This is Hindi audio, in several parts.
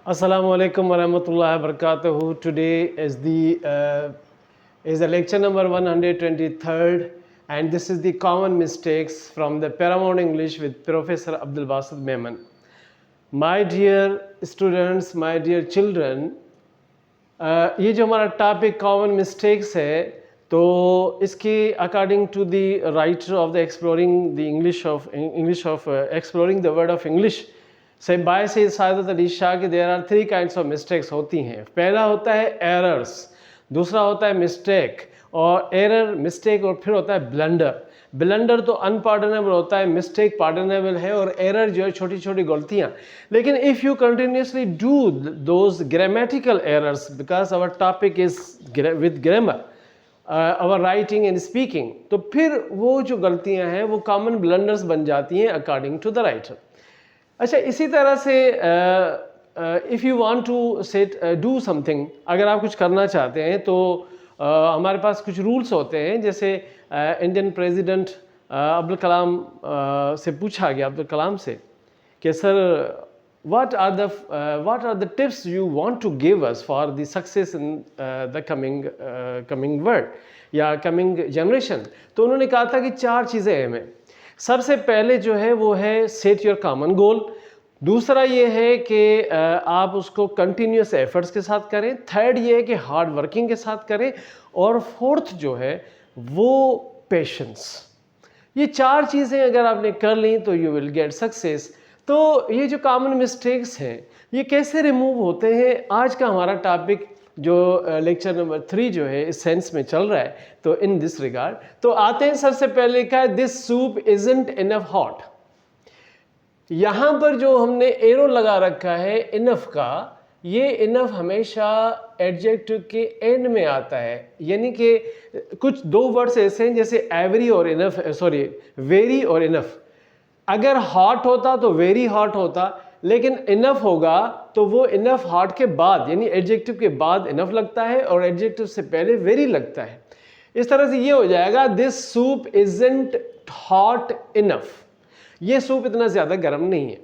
Assalamu alaikum warahmatullahi wabarakatuh. Today is the lecture number 123rd, and this is the common mistakes from the Paramount English with Professor Abdul Basit Memon. My dear students, my dear children, ये जो हमारा टॉपिक कॉमन मिस्टेक्स है, तो इसके according to the writer of the exploring the English of exploring the word of English से बाय से सादत अली शाह के there are 3 kinds of mistakes होती हैं. पहला होता है एरर्स, दूसरा होता है मिस्टेक, और एरर मिस्टेक और फिर होता है ब्लंडर. ब्लंडर तो अनपार्डनेबल होता है, मिस्टेक पार्डनेबल है, और एरर जो है छोटी छोटी गलतियाँ. लेकिन if you continuously do those grammatical errors, because our topic is with grammar, our writing and speaking, तो फिर वो जो गलतियाँ हैं वो कॉमन ब्लंडर्स बन जाती हैं अकॉर्डिंग टू द राइटर. अच्छा, इसी तरह से if you want to set do something, अगर आप कुछ करना चाहते हैं तो हमारे पास कुछ रूल्स होते हैं. जैसे इंडियन प्रेसिडेंट अब्दुल कलाम से पूछा गया, अब्दुल कलाम से, कि sir what are the tips you want to give us for the success in the coming world या coming generation. तो उन्होंने कहा था कि 4 चीज़ें हैं. सबसे पहले जो है वो है सेट योर कॉमन गोल. दूसरा ये है कि आप उसको कंटिन्यूस एफर्ट्स के साथ करें. थर्ड ये है कि हार्ड वर्किंग के साथ करें. और फोर्थ जो है वो पेशेंस. ये 4 चीज़ें अगर आपने कर ली तो यू विल गेट सक्सेस. तो ये जो कॉमन मिस्टेक्स हैं ये कैसे रिमूव होते हैं, आज का हमारा टॉपिक जो लेक्चर नंबर 3 जो है इस सेंस में चल रहा है. तो इन दिस रिगार्ड तो आते हैं. सबसे पहले लिखा है this soup isn't enough hot. यहाँ पर जो हमने एरो लगा रखा है इनफ का, ये इनफ हमेशा एडजेक्टिव के एंड में आता है. यानी कि कुछ 2 वर्ड्स ऐसे हैं जैसे एवरी और इनफ, वेरी और इनफ. अगर हॉट होता तो वेरी हॉट होता, लेकिन इनफ होगा तो वो इनफ हॉट के बाद, यानी एडजेक्टिव के बाद इनफ लगता है और एडजेक्टिव से पहले वेरी लगता है. इस तरह से ये हो जाएगा this soup isn't hot enough. ये सूप इतना ज़्यादा गर्म नहीं है.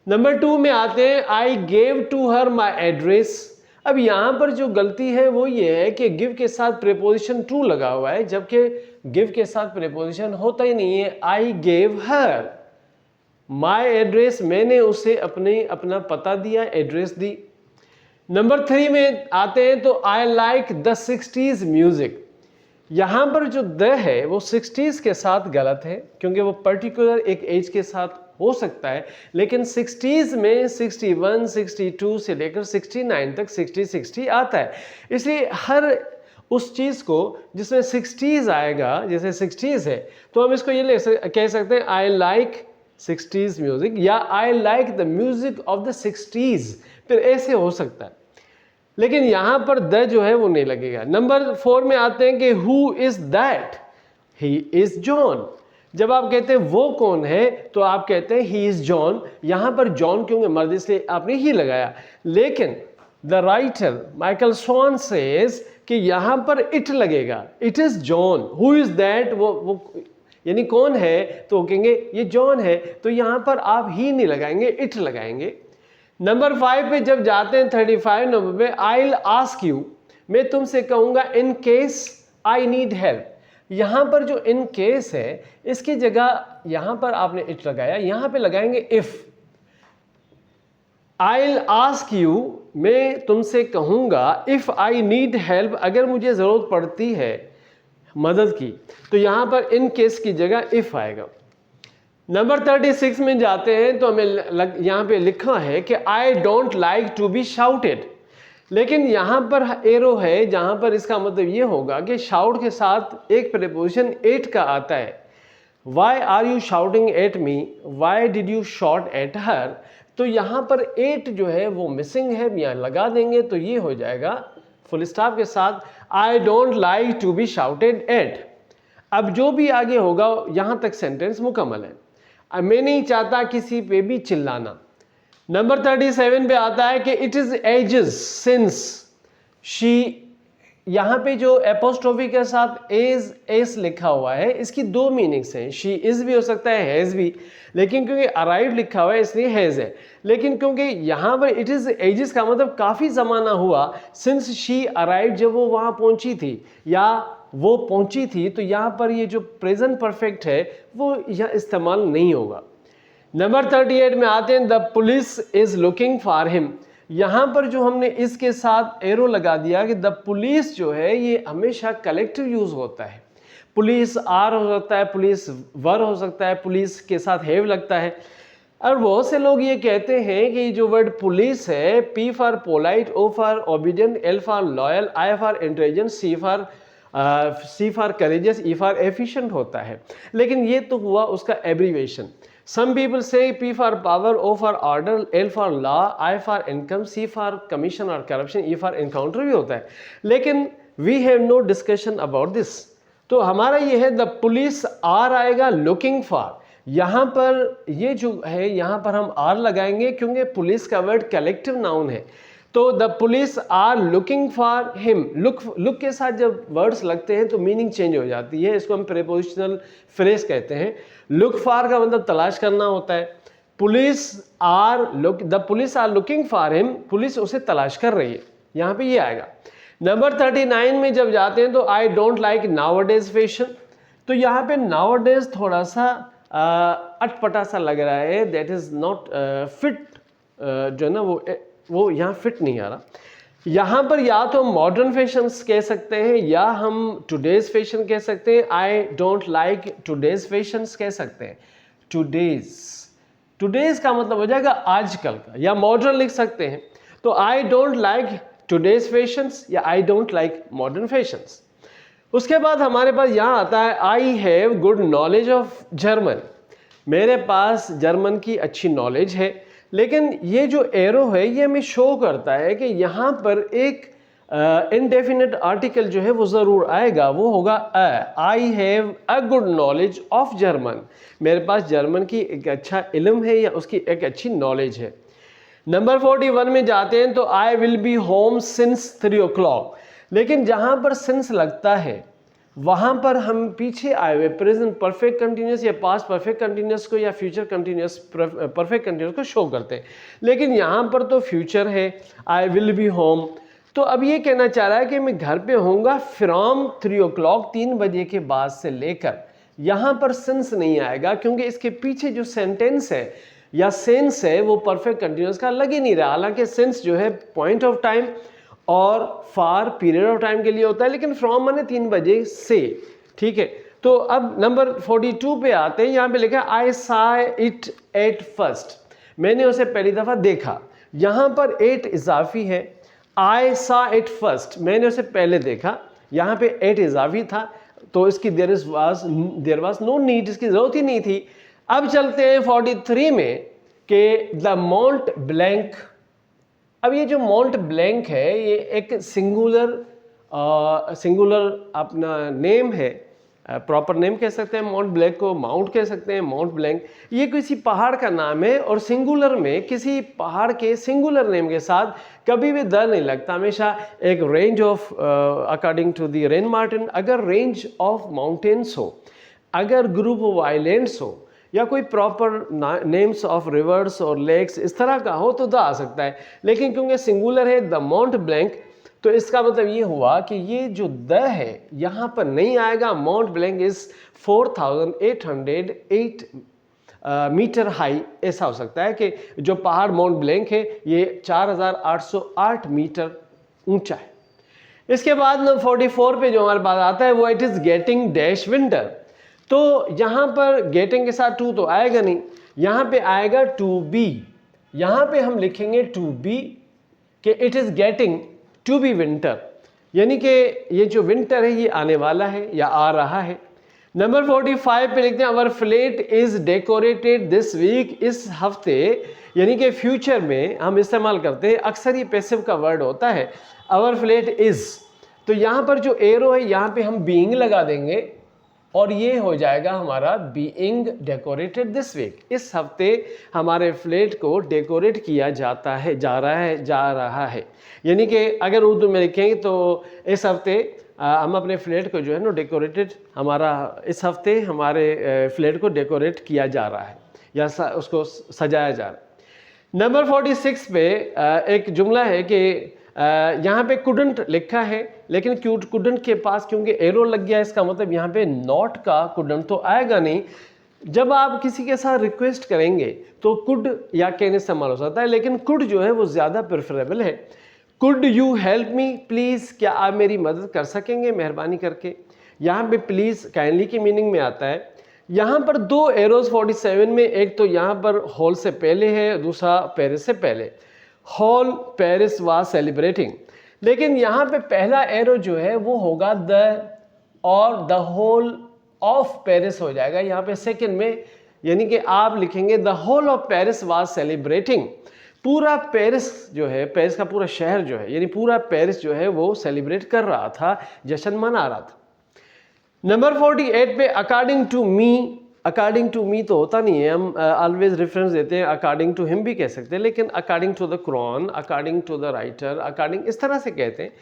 नंबर 2 में आते हैं I gave to her my address. अब यहाँ पर जो गलती है वो ये है कि गिव के साथ प्रेपोजिशन टू लगा हुआ है, जबकि गिव के साथ प्रेपोजिशन होता ही नहीं है. I gave her my address, मैंने उसे अपना पता दिया, एड्रेस दी. नंबर 3 में आते हैं तो I like the 60s music. यहाँ पर जो द है वो 60s के साथ गलत है, क्योंकि वो पर्टिकुलर एक एज के साथ हो सकता है, लेकिन 60s में 61, 62 से लेकर 69 तक 60 आता है. इसलिए हर उस चीज़ को जिसमें 60s आएगा, जैसे 60s है तो हम इसको ये कह सकते हैं आई लाइक 60s म्यूजिक या I like the music of the 60s. फिर ऐसे हो सकता है, लेकिन यहाँ पर द जो है वो नहीं लगेगा. नंबर 4 में आते हैं कि who is that, he is John. जब आप कहते हैं वो कौन है तो आप कहते हैं ही इज जॉन. यहाँ पर जॉन क्योंकि मर्द इसलिए आपने ही लगाया, लेकिन the writer Michael Swan says कि यहाँ पर इट लगेगा. It is John. Who is that, वो यानी कौन है, तो कहेंगे ये जॉन है, तो यहाँ पर आप ही नहीं लगाएंगे, इट लगाएंगे. नंबर 5 पे जब जाते हैं 35 नंबर पे, आई विल आस्क यू, मैं तुमसे कहूँगा in case I need help. यहाँ पर जो इन केस है इसकी जगह यहाँ पर आपने इट लगाया, यहाँ पे लगाएंगे if. I will ask you, मैं तुमसे कहूँगा इफ आई नीड हेल्प, अगर मुझे ज़रूरत पड़ती है मदद की, तो यहाँ पर इन केस की जगह इफ आएगा. नंबर 36 में जाते हैं तो हमें यहाँ पे लिखा है कि I don't like to be shouted, लेकिन यहाँ पर एरो है जहाँ पर इसका मतलब ये होगा कि शाउट के साथ एक प्रीपोजिशन एट का आता है. Why are you shouting at me, why did you shot at her. तो यहाँ पर एट जो है वो मिसिंग है, यहाँ लगा देंगे तो ये हो जाएगा फुल स्टॉप के साथ I don't like to be shouted at. अब जो भी आगे होगा यहाँ तक सेंटेंस मुकम्मल है. मैं नहीं चाहता किसी पे भी चिल्लाना. नंबर 37 पे आता है कि it is ages since she, यहाँ पे जो एपोस्ट्रोफी के साथ एस लिखा हुआ है, इसकी दो मीनिंग्स हैं। शी इज़ भी हो सकता है, हैज़ भी, लेकिन क्योंकि अराइव लिखा हुआ है इसलिए हैज़ है। लेकिन क्योंकि यहाँ पर इट इज़ एजिस का मतलब काफ़ी ज़माना हुआ सिंस शी अराइव, जब वो वहाँ पहुँची थी या वो पहुँची थी, तो यहाँ पर ये जो प्रेजेंट परफेक्ट है वो यह इस्तेमाल नहीं होगा। नंबर 38 में आते हैं, the police is looking for him. यहाँ पर जो हमने इसके साथ एरो लगा दिया कि द पुलिस जो है ये हमेशा कलेक्टिव यूज़ होता है। पुलिस आर हो सकता है, पुलिस वर हो सकता है, पुलिस के साथ हैव लगता है। और बहुत से लोग ये कहते हैं कि जो वर्ड पुलिस है, P for polite, O for obedient, L for loyal, I for intelligent, C for courageous, E for efficient होता है। लेकिन ये तो हुआ उसका abbreviation. Some people say P for power, O for order, L for law, I for income, C for commission or corruption, E for encounter भी होता है। लेकिन we have no discussion about this। तो हमारा ये है the police are आएगा looking for। यहाँ पर ये जो है यहाँ पर हम R लगाएंगे क्योंकि पुलिस का वर्ड कलेक्टिव नाउन है। तो the police are looking for him. Look के साथ जब वर्ड्स लगते हैं तो मीनिंग चेंज हो जाती है, इसको हम प्रीपोजिशनल फ्रेज कहते हैं। लुक फॉर का मतलब तलाश करना होता है। The police are looking for him, police उसे तलाश कर रही है, यहाँ पे ये आएगा। नंबर 39 में जब जाते हैं तो I don't like nowadays fashion. तो यहाँ पे नाउअडेज थोड़ा सा अटपटा सा लग रहा है, दैट इज नॉट फिट, जो है ना वो यहाँ फिट नहीं आ रहा। यहाँ पर या तो मॉडर्न फैशंस कह सकते हैं या हम टुडेज फैशन कह सकते हैं। आई डोंट लाइक टुडेज फैशंस कह सकते हैं। टुडेज का मतलब हो जाएगा आजकल का, या मॉडर्न लिख सकते हैं। तो I don't like today's fashions या I don't like modern fashions. उसके बाद हमारे पास यहाँ आता है, I have good knowledge of German. मेरे पास जर्मन की अच्छी नॉलेज है। लेकिन ये जो एरो है ये हमें शो करता है कि यहाँ पर एक इनडेफिनेट आर्टिकल जो है वो ज़रूर आएगा, वो होगा I have a good knowledge of German. मेरे पास जर्मन की एक अच्छा इल्म है या उसकी एक अच्छी नॉलेज है। नंबर 41 में जाते हैं तो I will be home since 3 o'clock। लेकिन जहाँ पर सिंस लगता है वहाँ पर हम पीछे आए हुए प्रेजेंट परफेक्ट कंटिन्यूस या पास्ट परफेक्ट कंटिन्यूस को या फ्यूचर कंटिन्यूस परफेक्ट कंटिन्यूस को शो करते हैं। लेकिन यहाँ पर तो फ्यूचर है, आई विल बी होम। तो अब ये कहना चाह रहा है कि मैं घर पे होऊंगा फ्रॉम 3 o'clock, 3 बजे के बाद से लेकर। यहाँ पर सिंस नहीं आएगा क्योंकि इसके पीछे जो सेंटेंस है या सेंस है वो परफेक्ट कंटिन्यूस का लग ही नहीं रहा। हालांकि सेंस जो है पॉइंट ऑफ टाइम और फार पीरियड ऑफ टाइम के लिए होता है, लेकिन फ्रॉम माने 3 बजे से, ठीक है। तो अब नंबर 42 पे आते हैं। यहाँ पे लिखा आई सा इट एट फर्स्ट, मैंने उसे पहली दफ़ा देखा। यहाँ पर एट इजाफी है, आई सा इट फर्स्ट, मैंने उसे पहले देखा। यहाँ पे एट इजाफी था तो इसकी देयर वाज नो नीड, इसकी ज़रूरत ही नहीं थी। अब चलते हैं 43 में कि द माउंट ब्लैंक। अब ये जो माउंट ब्लैंक है ये एक सिंगुलर अपना नेम है, प्रॉपर नेम कह सकते हैं। माउंट ब्लैंक को माउंट कह सकते हैं। माउंट ब्लैंक ये किसी पहाड़ का नाम है और सिंगुलर में किसी पहाड़ के सिंगुलर नेम के साथ कभी भी द नहीं लगता, हमेशा एक range of according to the Wren Martin. अगर रेंज ऑफ माउंटेन्स हो, अगर ग्रुप ऑफ आइलैंड्स हो या कोई प्रॉपर नेम्स ऑफ रिवर्स और लेक्स इस तरह का हो तो द आ सकता है। लेकिन क्योंकि सिंगुलर है द माउंट ब्लैंक, तो इसका मतलब ये हुआ कि ये जो द है यहाँ पर नहीं आएगा। Mount Blanc is 4808 metre high. ऐसा हो सकता है कि जो पहाड़ माउंट ब्लैंक है ये 4808 मीटर ऊंचा है। इसके बाद 44 पे जो हमारे पास आता है वो it is getting dash winter. तो यहाँ पर गेटिंग के साथ टू तो आएगा नहीं, यहाँ पे आएगा टू बी। यहाँ पे हम लिखेंगे टू बी कि it is getting to be winter, यानी कि ये जो विंटर है ये आने वाला है या आ रहा है। नंबर 45 पे लिखते हैं our flat is decorated this week. इस हफ्ते यानी कि फ्यूचर में हम इस्तेमाल करते हैं, अक्सर ये पैसिव का वर्ड होता है। अवर फ्लैट इज़, तो यहाँ पर जो एरो है यहाँ पे हम बीइंग लगा देंगे और ये हो जाएगा हमारा बीइंग डेकोरेटेड दिस वीक। इस हफ्ते हमारे फ्लैट को डेकोरेट किया जाता है, जा रहा है। यानी कि अगर उर्दू में लिखेंगे तो इस हफ्ते हम अपने फ्लैट को जो है ना डेकोरेटेड, हमारा इस हफ्ते हमारे फ्लैट को डेकोरेट किया जा रहा है या उसको सजाया जा रहा है। नंबर 46 पे एक जुमला है कि यहाँ पे कुडंट लिखा है, लेकिन कुडंट के पास क्योंकि एरो लग गया, इसका मतलब यहाँ पे नॉट का कुडंट तो आएगा नहीं। जब आप किसी के साथ रिक्वेस्ट करेंगे तो कुड या कैन इस्तेमाल हो सकता है, लेकिन कुड जो है वो ज़्यादा प्रेफरेबल है। Could you help me please, क्या आप मेरी मदद कर सकेंगे मेहरबानी करके। यहाँ पे प्लीज़ काइंडली की मीनिंग में आता है। यहाँ पर दो एरोज 47 में, एक तो यहाँ पर हॉल से पहले है, दूसरा पेरिस से पहले। हॉल पेरिस वाज सेलिब्रेटिंग, लेकिन यहाँ पे पहला एरो जो है वो होगा द, और द होल ऑफ पेरिस हो जाएगा यहाँ पे सेकंड में। यानी कि आप लिखेंगे the whole of Paris was celebrating. पूरा पेरिस जो है, पेरिस का पूरा शहर जो है, यानी पूरा पेरिस जो है वो सेलिब्रेट कर रहा था, जश्न मना रहा था। नंबर 48 पे according to me, according to me तो होता नहीं है, हम ऑलवेज रेफरेंस देते हैं, अकॉर्डिंग टू हिम भी कह सकते हैं, लेकिन according to the Quran, according to the writer, according इस तरह से कहते हैं।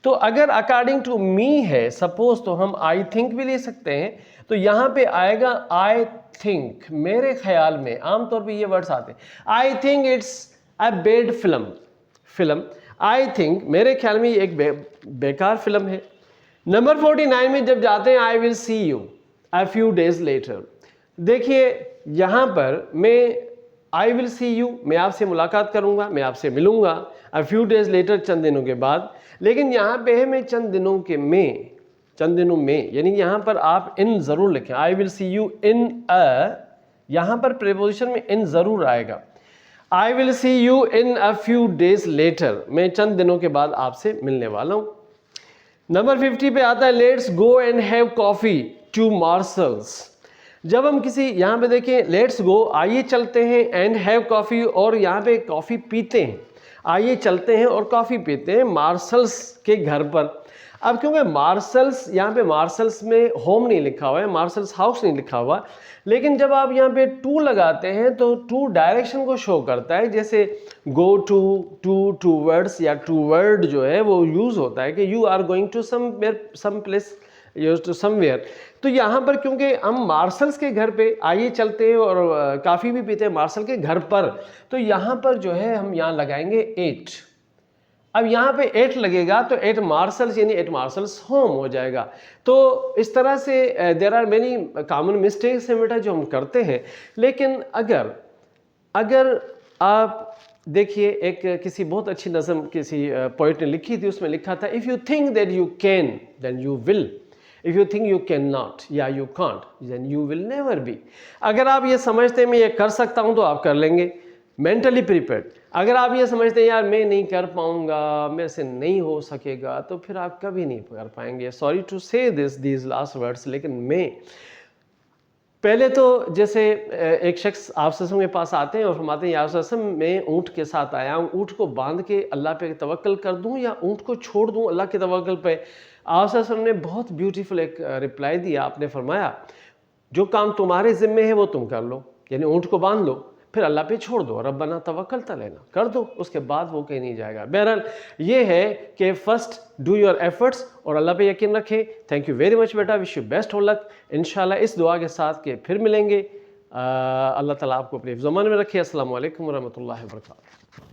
तो अगर अकॉर्डिंग टू मी है सपोज, तो हम आई थिंक भी ले सकते हैं। तो यहाँ पे आएगा आई थिंक, मेरे ख्याल में, आमतौर पे ये वर्ड्स आते हैं। I think it's a bad film, I think मेरे ख्याल में ये एक बेकार फिल्म है। नंबर 49 में जब जाते हैं I will see you a few days later, देखिए यहाँ पर मैं आई विल सी यू, मैं आपसे मुलाकात करूँगा, मैं आपसे मिलूँगा, अ फ्यू डेज लेटर चंद दिनों के बाद। लेकिन यहाँ पे है मैं चंद दिनों में, यानी यहाँ पर आप इन ज़रूर लिखें, I will see you in अ, यहाँ पर प्रीपोजिशन में इन ज़रूर आएगा। I will see you in a few days later, मैं चंद दिनों के बाद आपसे मिलने वाला हूँ। नंबर 50 पे आता है let's go and have coffee to Marshall's. जब हम किसी, यहाँ पे देखें लेट्स गो, आइए चलते हैं, एंड हैव कॉफ़ी, और यहाँ पे कॉफ़ी पीते हैं, आइए चलते हैं और कॉफ़ी पीते हैं मार्शल्स के घर पर। अब क्योंकि मार्शल्स, यहाँ पे मार्शल्स में होम नहीं लिखा हुआ है, मार्शल्स हाउस नहीं लिखा हुआ, लेकिन जब आप यहाँ पे टू लगाते हैं तो टू डायरेक्शन को शो करता है। जैसे गो टू वर्ड्स या टू वर्ड जो है वो यूज़ होता है कि you are going to some place, to somewhere. तो यहाँ पर क्योंकि हम मार्शल्स के घर पे आइए चलते हैं और काफ़ी भी पीते हैं मार्शल के घर पर, तो यहाँ पर जो है हम यहाँ लगाएंगे 8। अब यहाँ पे 8 लगेगा तो 8 मार्शल्स, यानी 8 मार्शल्स होम हो जाएगा। तो इस तरह से there are many common mistakes हैं बेटा जो हम करते हैं। लेकिन अगर आप देखिए, एक किसी बहुत अच्छी नज़म किसी पोइट ने लिखी थी, उसमें लिखा था if you think that you can then you will, if you think you can not या you can't then you will never be. अगर आप ये समझते हैं मैं ये कर सकता हूँ तो आप कर लेंगे, मेंटली प्रिपेयर्ड। अगर आप ये समझते हैं यार मैं नहीं कर पाऊंगा, मेरे से नहीं हो सकेगा, तो फिर आप कभी नहीं कर पाएंगे। सॉरी टू से दीज लास्ट वर्ड्स, लेकिन मैं पहले तो जैसे एक शख्स आप सल्लल्लाहु के पास आते हैं और फरमाते हैं या रसूल मैं ऊँट के साथ आया हूँ, ऊँट को बांध के अल्लाह पे तवक्कल कर दूँ या ऊँट को छोड़ दूँ अल्लाह के तवक्कल पे। आप सल्लल्लाहु ने बहुत ब्यूटीफुल एक रिप्लाई दिया, आपने फरमाया जो काम तुम्हारे ज़िम्मे है वो तुम कर लो, यानी ऊँट को बांध लो, फिर अल्लाह पे छोड़ दो, रब्बना तवक्कलना अलैना कर दो, उसके बाद वो कहीं नहीं जाएगा। बहरहाल ये है कि फर्स्ट डू योर एफर्ट्स और अल्लाह पे यकीन रखें। थैंक यू वेरी मच बेटा, wish you best of luck. इंशाल्लाह इस दुआ के साथ के फिर मिलेंगे। अल्लाह ताला आपको अपने ज़माने में रखे। अस्सलामु अलैकुम व रहमतुल्लाहि व बरकातहू।